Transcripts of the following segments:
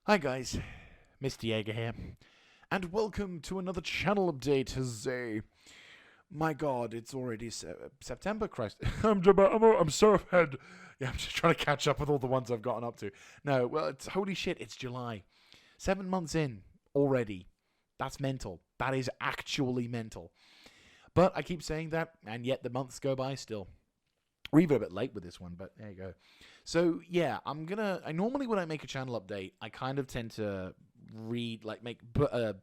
Hi guys, Mr. Jaeger here, and welcome to another channel update. My God, it's already September. Christ, I'm so ahead. Yeah, I'm just trying to catch up with all the ones I've gotten up to. No, well, it's holy shit. It's July, 7 months in already. That's mental. That is actually mental. But I keep saying that, and yet the months go by still. We're even a bit late with this one, but there you go. So yeah, I normally when I make a channel update, I kind of tend to read like make. But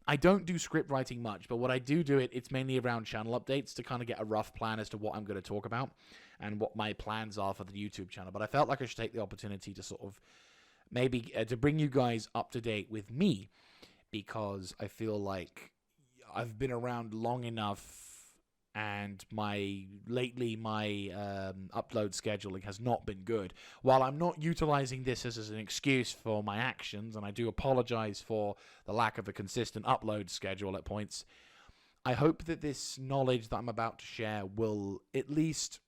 I don't do script writing much, but what I do it's mainly around channel updates to kind of get a rough plan as to what I'm going to talk about and what my plans are for the YouTube channel. But I felt like I should take the opportunity to sort of maybe to bring you guys up to date with me because I feel like I've been around long enough and my upload scheduling has not been good. While I'm not utilizing this as an excuse for my actions, and I do apologize for the lack of a consistent upload schedule at points, I hope that this knowledge that I'm about to share will at least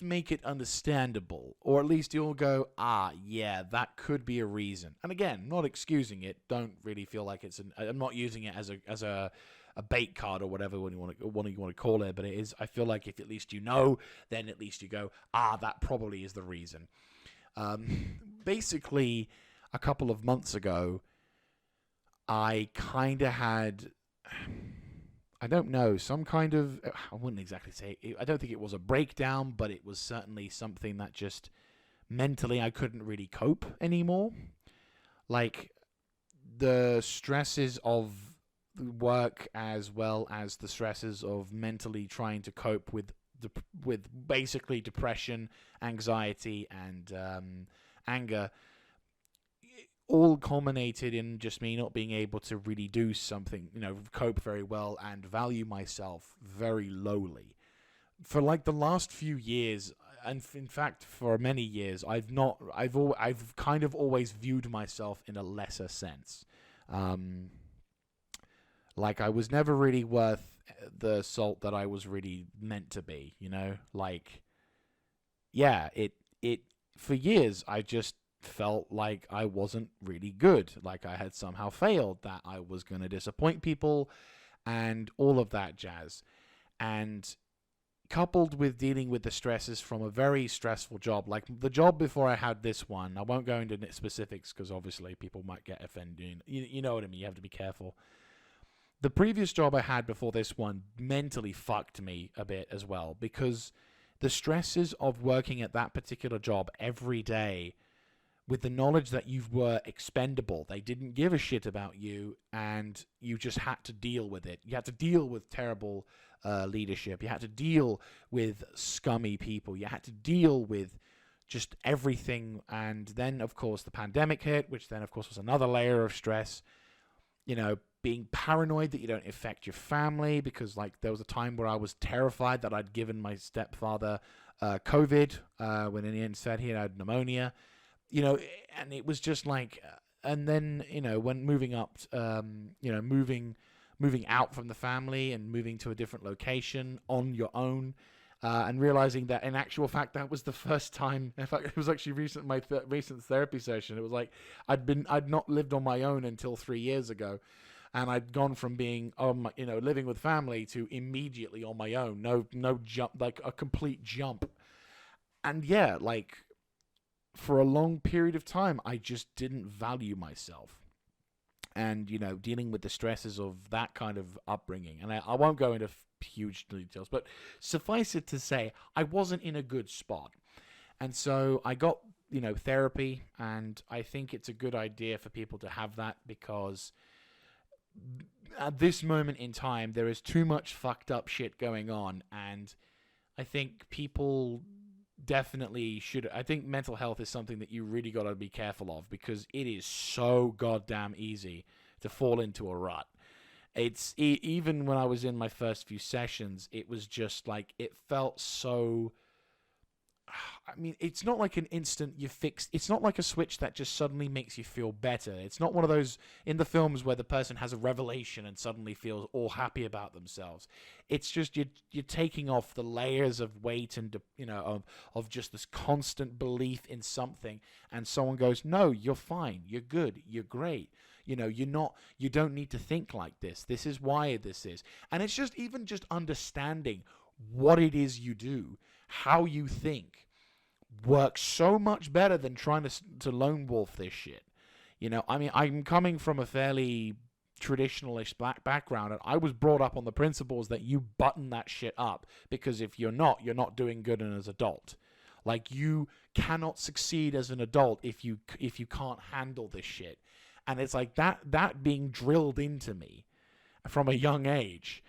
make it understandable, or at least you'll go, yeah, that could be a reason. And again, not excusing it. Don't really feel like I'm not using it as a bait card or whatever you want to call it. But it is. I feel like if at least you know, then at least you go, that probably is the reason. Basically, a couple of months ago, I kind of had. I don't know, some kind of, I wouldn't exactly say, I don't think it was a breakdown, but it was certainly something that just mentally I couldn't really cope anymore. Like the stresses of work as well as the stresses of mentally trying to cope with basically depression, anxiety, and anger all culminated in just me not being able to really do something, cope very well and value myself very lowly. For like the last few years, and in fact for many years, I've kind of always viewed myself in a lesser sense. Um, like I was never really worth the salt that I was really meant to be, Like yeah, it for years I just felt like I wasn't really good, like I had somehow failed, that I was going to disappoint people and all of that jazz. And coupled with dealing with the stresses from a very stressful job, like the job before I had this one, I won't go into specifics because obviously people might get offended. You know what I mean? You have to be careful. The previous job I had before this one mentally fucked me a bit as well because the stresses of working at that particular job every day with the knowledge that you were expendable. They didn't give a shit about you, and you just had to deal with it. You had to deal with terrible leadership. You had to deal with scummy people. You had to deal with just everything. And then, of course, the pandemic hit, which then, of course, was another layer of stress. Being paranoid that you don't affect your family because, like, there was a time where I was terrified that I'd given my stepfather COVID when in the end said he had pneumonia. And it was just like, and then when moving up, moving out from the family and moving to a different location on your own, and realizing that in actual fact that was the first time. In fact, it was actually recent therapy session. It was like I'd not lived on my own until 3 years ago, and I'd gone from being living with family to immediately on my own. No jump, like a complete jump. And yeah, like for a long period of time, I just didn't value myself. And, dealing with the stresses of that kind of upbringing. And I won't go into huge details, but suffice it to say, I wasn't in a good spot. And so I got, therapy. And I think it's a good idea for people to have that because at this moment in time, there is too much fucked up shit going on. And I think people definitely should. I think mental health is something that you really got to be careful of because it is so goddamn easy to fall into a rut. It's even when I was in my first few sessions, it was just like it felt so I mean, it's not like an instant you fix. It's not like a switch that just suddenly makes you feel better. It's not one of those in the films where the person has a revelation and suddenly feels all happy about themselves. It's just you're taking off the layers of weight and of just this constant belief in something, and someone goes, "No, you're fine. You're good. You're great. You're not. You don't need to think like this. This is why this is." And it's just even just understanding what it is you do, how you think, works so much better than trying to lone wolf this shit. I mean, I'm coming from a fairly traditionalist black background, and I was brought up on the principles that you button that shit up, because if you're not doing good as an adult. Like, you cannot succeed as an adult if you can't handle this shit. And it's like that being drilled into me from a young age.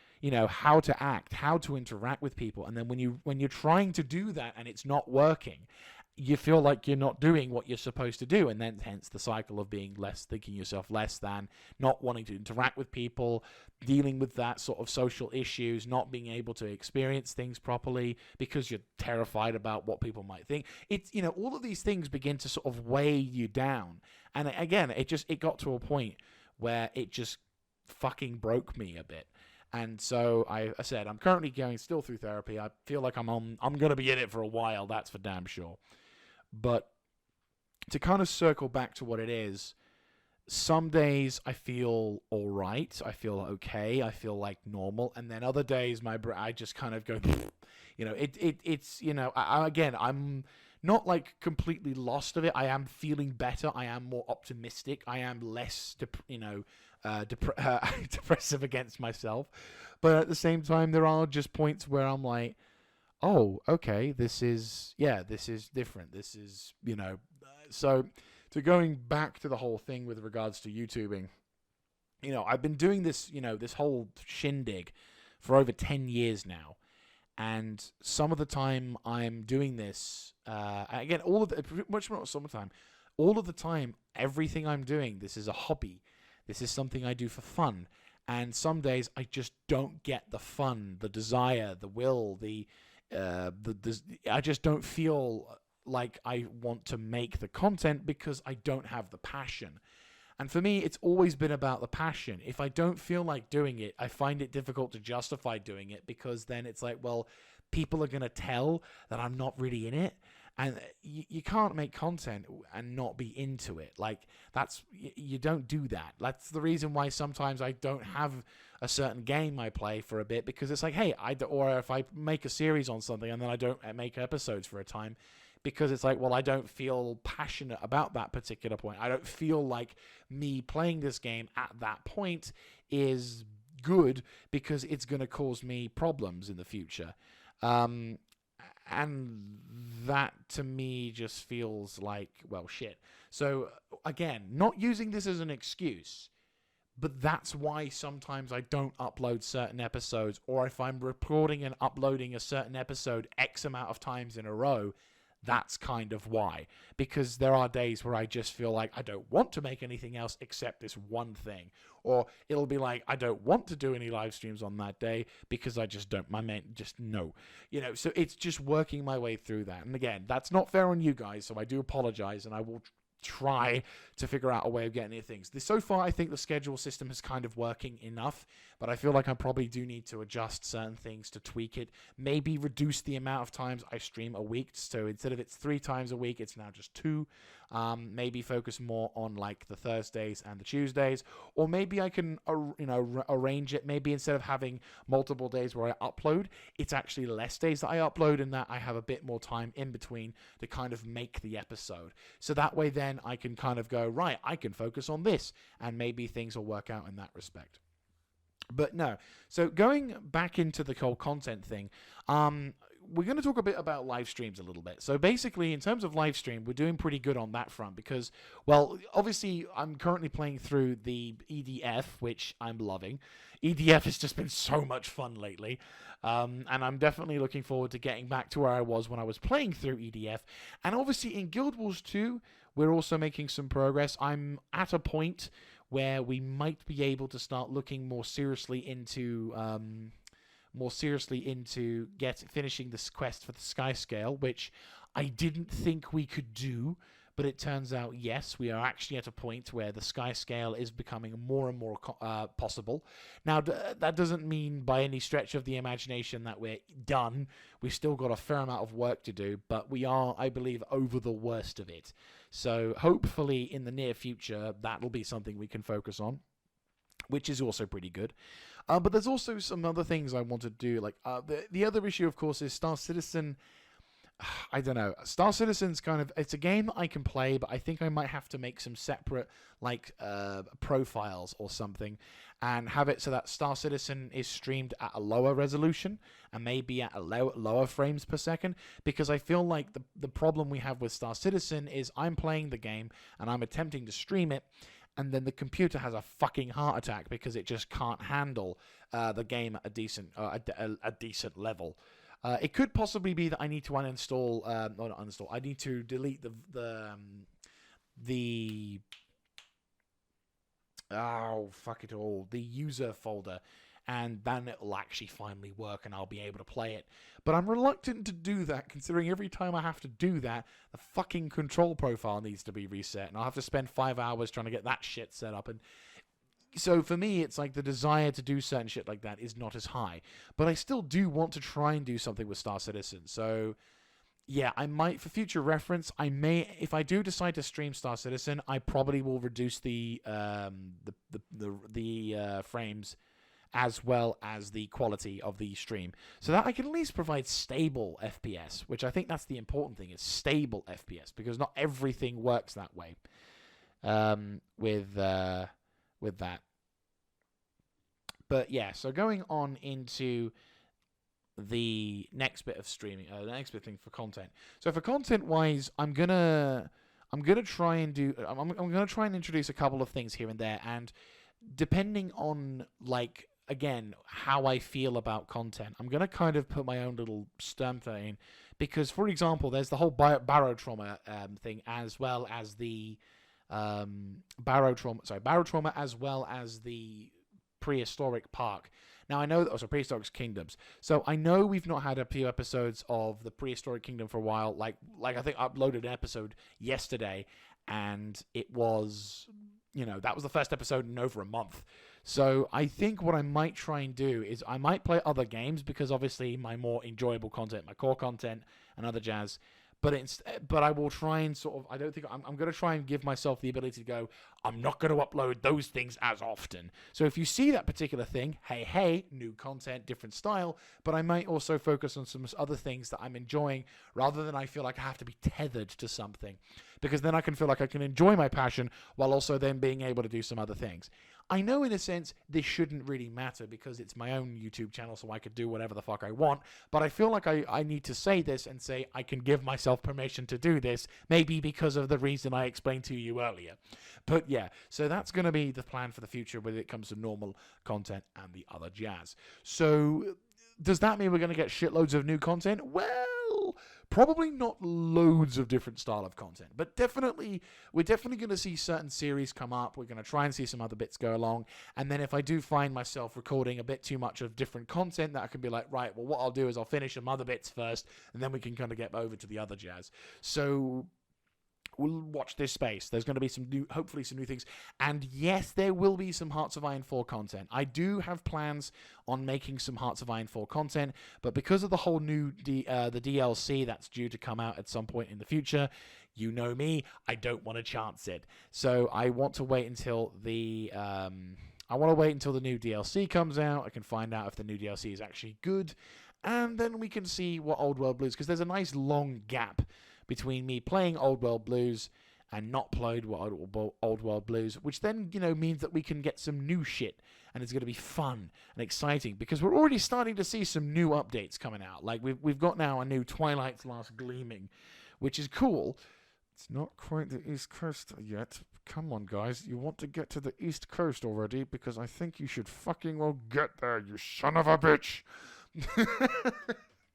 How to act, how to interact with people. And then when you're trying to do that and it's not working, you feel like you're not doing what you're supposed to do. And then hence the cycle of being thinking yourself less than, not wanting to interact with people, dealing with that sort of social issues, not being able to experience things properly because you're terrified about what people might think. It's, all of these things begin to sort of weigh you down. And again, it got to a point where it just fucking broke me a bit. And so I said, I'm currently going still through therapy. I feel like I'm going to be in it for a while. That's for damn sure. But to kind of circle back to what it is, some days I feel all right. I feel okay. I feel like normal. And then other days I just kind of go, it's, again, I'm not like completely lost of it. I am feeling better. I am more optimistic. I am less, depressive against myself. But at the same time, there are just points where I'm like, oh, okay, this is different. This is, so to going back to the whole thing with regards to YouTubing, I've been doing this, this whole shindig for over 10 years now. And some of the time I'm doing this, again, much more some of the time, all of the time, everything I'm doing, this is a hobby. This is something I do for fun. And some days I just don't get the fun, the desire, the will, I just don't feel like I want to make the content because I don't have the passion. And for me, it's always been about the passion. If I don't feel like doing it, I find it difficult to justify doing it, because then it's like, well, people are going to tell that I'm not really in it. And you can't make content and not be into it. Like, you don't do that. That's the reason why sometimes I don't have a certain game I play for a bit, because it's like, hey, or if I make a series on something and then I don't make episodes for a time, because it's like, well, I don't feel passionate about that particular point. I don't feel like me playing this game at that point is good, because it's going to cause me problems in the future. And that to me just feels like, well, shit. So again, not using this as an excuse, but that's why sometimes I don't upload certain episodes, or if I'm recording and uploading a certain episode X amount of times in a row, that's kind of why. Because there are days where I just feel like I don't want to make anything else except this one thing. Or it'll be like, I don't want to do any live streams on that day because I just don't, no. So it's just working my way through that. And again, that's not fair on you guys, so I do apologize, and I will try to figure out a way of getting into things. So far, I think the schedule system is kind of working enough, but I feel like I probably do need to adjust certain things to tweak it. Maybe reduce the amount of times I stream a week. So instead of it's 3 times a week, it's now just 2. Maybe focus more on like the Thursdays and the Tuesdays, or maybe I can arrange it. Maybe instead of having multiple days where I upload, it's actually less days that I upload, and that I have a bit more time in between to kind of make the episode. So that way then I can kind of go, right, I can focus on this, and maybe things will work out in that respect. But no, so going back into the whole content thing, we're going to talk a bit about live streams a little bit. So basically, in terms of live stream, we're doing pretty good on that front because, well, obviously, I'm currently playing through the EDF, which I'm loving. EDF has just been so much fun lately, and I'm definitely looking forward to getting back to where I was when I was playing through EDF. And obviously, in Guild Wars 2, we're also making some progress. I'm at a point where we might be able to start looking more seriously into finishing this quest for the Sky Scale, which I didn't think we could do. But it turns out, yes, we are actually at a point where the sky scale is becoming more and more possible. Now, that doesn't mean by any stretch of the imagination that we're done. We've still got a fair amount of work to do, but we are, I believe, over the worst of it. So hopefully in the near future, that'll be something we can focus on, which is also pretty good. But there's also some other things I want to do. Like the other issue, of course, is Star Citizen. I don't know. Star Citizen's kind of, it's a game that I can play, but I think I might have to make some separate like profiles or something and have it so that Star Citizen is streamed at a lower resolution and maybe at a lower frames per second, because I feel like the problem we have with Star Citizen is I'm playing the game and I'm attempting to stream it, and then the computer has a fucking heart attack because it just can't handle the game at a decent level. It could possibly be that I need to uninstall, not uninstall. I need to delete the user folder, and then it'll actually finally work, and I'll be able to play it. But I'm reluctant to do that, considering every time I have to do that, the fucking control profile needs to be reset, and I'll have to spend 5 hours trying to get that shit set up. And so for me, it's like the desire to do certain shit like that is not as high. But I still do want to try and do something with Star Citizen. So yeah, I might, for future reference, I may, if I do decide to stream Star Citizen, I probably will reduce the frames as well as the quality of the stream, so that I can at least provide stable FPS, which I think that's the important thing, is stable FPS, because not everything works that way with that. But yeah, so going on into the next bit of streaming, the next bit of thing for content. So for content wise, I'm gonna try and introduce a couple of things here and there, and depending on, like, again, how I feel about content, I'm gonna kind of put my own little stamp in, because for example, there's the whole barotrauma thing, as well as the barotrauma, as well as the prehistoric park. Now I know that also prehistoric kingdoms. So I know we've not had a few episodes of the prehistoric kingdom for a while. Like I think I uploaded an episode yesterday, and it was, that was the first episode in over a month. So I think what I might try and do is I might play other games, because obviously my more enjoyable content, my core content and other jazz. But I will try and sort of, I don't think, I'm going to try and give myself the ability to go, I'm not going to upload those things as often. So if you see that particular thing, hey, new content, different style, but I might also focus on some other things that I'm enjoying, rather than I feel like I have to be tethered to something. Because then I can feel like I can enjoy my passion while also then being able to do some other things. I know in a sense this shouldn't really matter, because it's my own YouTube channel, so I could do whatever the fuck I want, but I feel like I need to say this and say I can give myself permission to do this, maybe because of the reason I explained to you earlier. But yeah, so that's going to be the plan for the future when it comes to normal content and the other jazz. So does that mean we're going to get shitloads of new content? Well, probably not loads of different style of content, but we're definitely going to see certain series come up. We're going to try and see some other bits go along. And then if I do find myself recording a bit too much of different content, that I can be like, right, well, what I'll do is I'll finish some other bits first, and then we can kind of get over to the other jazz. So we'll watch this space. There's going to be hopefully some new things. And yes, there will be some Hearts of Iron 4 content. I do have plans on making some Hearts of Iron 4 content, but because of the whole new the DLC that's due to come out at some point in the future, you know me, I don't want to chance it. So I want to wait until the new DLC comes out. I can find out if the new DLC is actually good, and then we can see what Old World Blues, because there's a nice long gap between me playing Old World Blues and not played Old World Blues, which then, means that we can get some new shit, and it's going to be fun and exciting, because we're already starting to see some new updates coming out. Like we've got now a new Twilight's Last Gleaming, which is cool. It's not quite the East Coast yet. Come on, guys. You want to get to the East Coast already, because I think you should fucking well get there, you son of a bitch.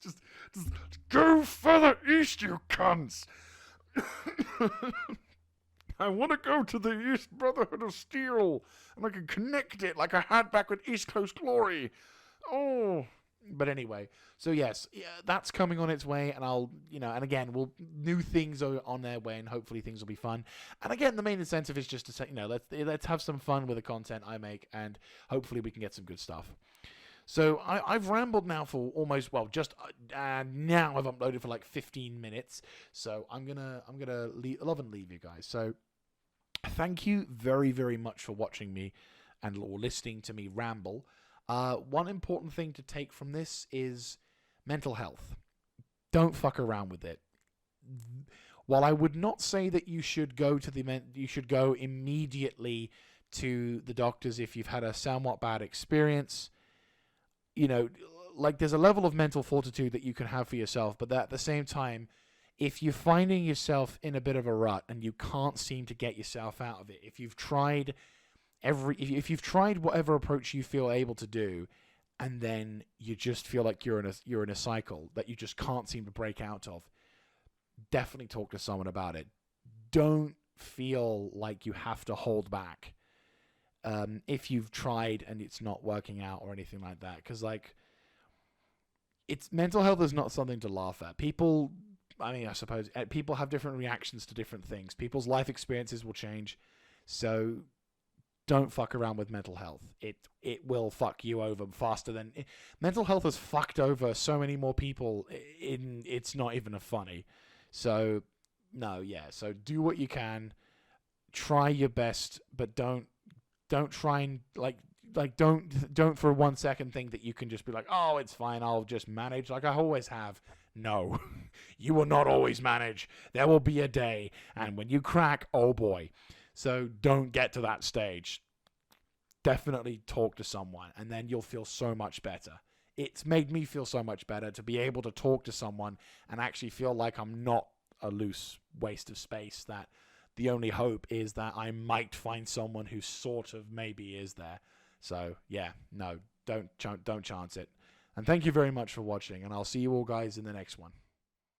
Just go further east, you cunts. I want to go to the East Brotherhood of Steel, and I can connect it like I had back with East Coast Glory. Oh, But anyway, so yes, yeah, that's coming on its way, and I'll, and again, new things are on their way, and hopefully things will be fun. And again, the main incentive is just to say, let's have some fun with the content I make, and hopefully we can get some good stuff. So I've rambled now for almost, just now I've uploaded for like 15 minutes. So I'm gonna love and leave you guys. So thank you very, very much for watching me or listening to me ramble. One important thing to take from this is mental health. Don't fuck around with it. While I would not say that you should go immediately to the doctors if you've had a somewhat bad experience, like there's a level of mental fortitude that you can have for yourself, but at the same time, if you're finding yourself in a bit of a rut and you can't seem to get yourself out of it, if you've tried whatever approach you feel able to do, and then you just feel like you're in a cycle that you just can't seem to break out of, definitely talk to someone about it. Don't feel like you have to hold back if you've tried and it's not working out or anything like that, because mental health is not something to laugh at. I suppose people have different reactions to different things. People's life experiences will change, so don't fuck around with mental health. It will fuck you over faster than... Mental health has fucked over so many more people, it's not even funny. So, no, yeah. So do what you can. Try your best, but don't try and, don't for 1 second think that you can just be like, oh, it's fine, I'll just manage like I always have. No. You will not always manage. There will be a day, and when you crack, oh boy. So don't get to that stage. Definitely talk to someone, and then you'll feel so much better. It's made me feel so much better to be able to talk to someone and actually feel like I'm not a loose waste of space, that the only hope is that I might find someone who sort of maybe is there. So, yeah, no, don't chance it. And thank you very much for watching, and I'll see you all guys in the next one.